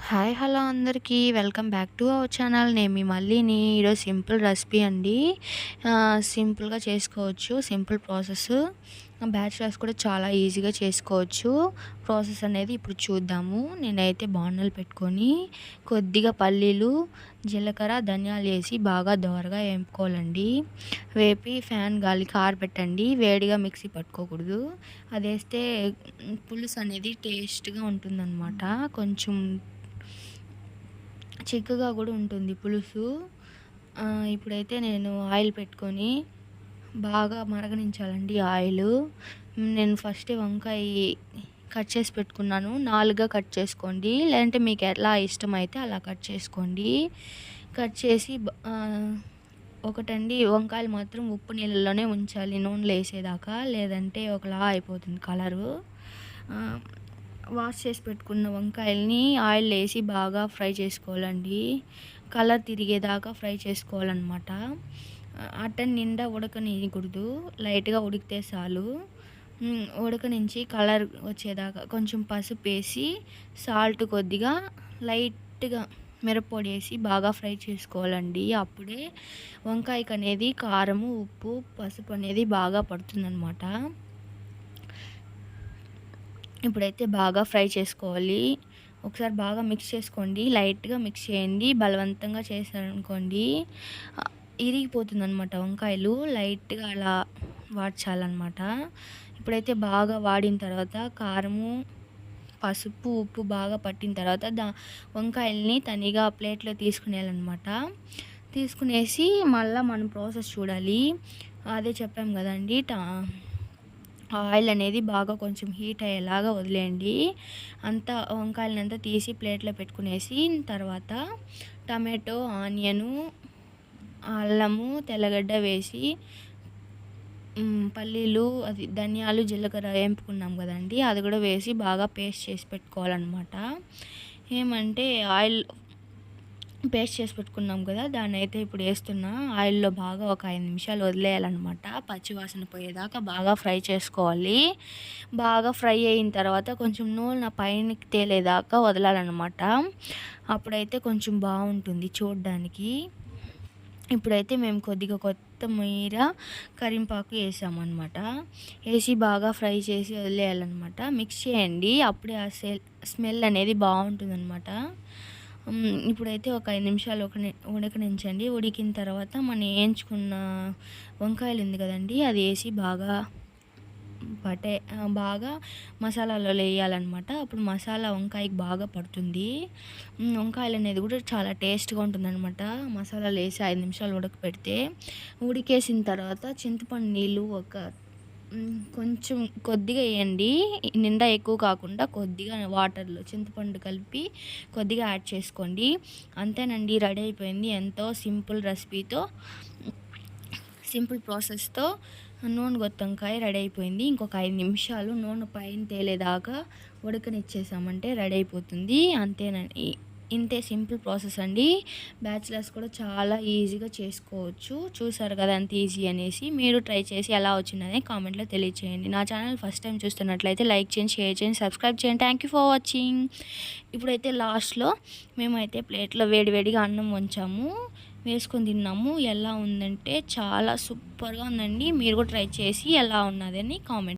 Hi hello అందరికీ welcome back to our channel. నేను మీ మళ్ళీని. ఈరోజు సింపుల్ రెసిపీ అండి. సింపుల్గా చేసుకోవచ్చు. Simple process. బ్యాచిలర్స్ కూడా చాలా ఈజీగా చేసుకోవచ్చు. ప్రాసెస్ అనేది ఇప్పుడు చూద్దాము. నేనైతే బాండలు పెట్టుకొని కొద్దిగా పల్లీలు, జీలకర్ర, ధనియాలు వేసి బాగా దోరగా వేపుకోవాలండి. వేపి ఫ్యాన్ గాలికి ఆరబెట్టండి. వేడిగా మిక్సీ పట్టుకోకూడదు. అది వేస్తే పులుసు అనేది టేస్ట్గా ఉంటుందన్నమాట. కొంచెం చిక్కగా కూడా ఉంటుంది పులుసు. ఇప్పుడైతే నేను ఆయిల్ పెట్టుకొని బాగా మరగనించాలండి ఆయిల్. నేను ఫస్ట్ వంకాయ కట్ చేసి పెట్టుకున్నాను. 4గా కట్ చేసుకోండి, లేదంటే మీకు ఎలా ఇష్టమైతే అలా కట్ చేసుకోండి. కట్ చేసి ఒకటండి, వంకాయలు మాత్రం ఉప్పు నీళ్ళలోనే ఉంచాలి నూనెలో వేసేదాకా, లేదంటే ఒకలా అయిపోతుంది కలరు. వాష్ చేసి పెట్టుకున్న వంకాయల్ని ఆయిల్ వేసి బాగా ఫ్రై చేసుకోవాలండి. కలర్ తిరిగేదాకా ఫ్రై చేసుకోవాలన్నమాట. అట్టని నిండా ఉడకనియకూడదు, లైట్గా ఉడికితే చాలు. ఉడకనించి కలర్ వచ్చేదాకా కొంచెం పసుపు వేసి, సాల్ట్ కొద్దిగా లైట్గా మిరప్పొడి వేసి బాగా ఫ్రై చేసుకోవాలండి. అప్పుడే వంకాయకి అనేది కారము, ఉప్పు, పసుపు అనేది బాగా పడుతుందన్నమాట. ఇప్పుడైతే బాగా ఫ్రై చేసుకోవాలి. ఒకసారి బాగా మిక్స్ చేసుకోండి. లైట్గా మిక్స్ చేయండి. బలవంతంగా చేశారనుకోండి ఇరిగిపోతుందన్నమాట వంకాయలు. లైట్గా అలా వాడ్చాలన్నమాట. ఇప్పుడైతే బాగా వాడిన తర్వాత కారము, పసుపు, ఉప్పు బాగా పట్టిన తర్వాత వంకాయల్ని తనిగా ప్లేట్లో తీసుకునేయాలన్నమాట. తీసుకునేసి మళ్ళీ మనం ప్రాసెస్ చూడాలి. అదే చెప్పాం కదండి, ఆయిల్ అనేది బాగా కొంచెం హీట్ అయ్యేలాగా వదిలేయండి. అంతా వంకాయలనంతా తీసి ప్లేట్లో పెట్టుకునేసి తర్వాత టమాటో, ఆనియను, అల్లము, తెల్లగడ్డ వేసి పల్లీలు, అది ధనియాలు, జీలకర్ర వేపుకున్నాం కదండి, అది కూడా వేసి బాగా పేస్ట్ చేసి పెట్టుకోవాలన్నమాట. ఏమంటే ఆయిల్ పేస్ట్ చేసి పెట్టుకున్నాం కదా, దాన్ని అయితే ఇప్పుడు వేస్తున్నా. ఆయిల్లో బాగా ఒక 5 నిమిషాలు వదిలేయాలన్నమాట. పచ్చివాసన పోయేదాకా బాగా ఫ్రై చేసుకోవాలి. బాగా ఫ్రై అయిన తర్వాత కొంచెం నూనె పైనకి తేలేదాకా వదలాలన్నమాట. అప్పుడైతే కొంచెం బాగుంటుంది చూడడానికి. ఇప్పుడైతే మేము కొద్దిగా కొత్తిమీర, కరింపాకు వేసామన్నమాట. వేసి బాగా ఫ్రై చేసి వదిలేయాలన్నమాట. మిక్స్ చేయండి, అప్పుడే ఆ స్మెల్ అనేది బాగుంటుందన్నమాట. ఇప్పుడైతే ఒక 5 నిమిషాలు ఉడకనించండి. ఉడికిన తర్వాత మనం వేయించుకున్న వంకాయలు ఉంది కదండి, అది వేసి బాగా మసాలాలో వేయాలన్నమాట. అప్పుడు మసాలా వంకాయకి బాగా పడుతుంది. వంకాయలు అనేది కూడా చాలా టేస్ట్గా ఉంటుందన్నమాట. మసాలాలు వేసి 5 నిమిషాలు ఉడకపెడితే, ఉడికేసిన తర్వాత చింతపండు నీళ్ళు కొంచెం కొద్దిగా వేయండి. నిండా ఎక్కువ కాకుండా కొద్దిగా వాటర్లో చింతపండు కలిపి కొద్దిగా యాడ్ చేసుకోండి. అంతేనండి, రెడీ అయిపోయింది. ఎంతో సింపుల్ రెసిపీతో, సింపుల్ ప్రాసెస్తో నూనె గొత్తంకాయ రెడీ అయిపోయింది. ఇంకొక 5 నిమిషాలు నూనె పైన తేలేదాకా ఉడకనిచ్చేసామంటే రెడీ అయిపోతుంది. అంతేనండి, ఇంతే సింపుల్ ప్రాసెస్ అండి. బ్యాచిలర్స్ కూడా చాలా ఈజీగా చేసుకోవచ్చు. చూసారు కదా ఎంత ఈజీ అనేసి. మీరు ట్రై చేసి ఎలా వచ్చిందని కామెంట్లో తెలియచేయండి. నా ఛానల్ ఫస్ట్ టైం చూస్తున్నట్లయితే లైక్ చేయండి, షేర్ చేయండి, సబ్స్క్రైబ్ చేయండి. Thank you for watching. ఇప్పుడైతే లాస్ట్లో మేమైతే ప్లేట్లో వేడివేడిగా అన్నం వంచాము, వేసుకొని తిన్నాము. ఎలా ఉందంటే చాలా సూపర్గా ఉందండి. మీరు కూడా ట్రై చేసి ఎలా ఉన్నదని కామెంట్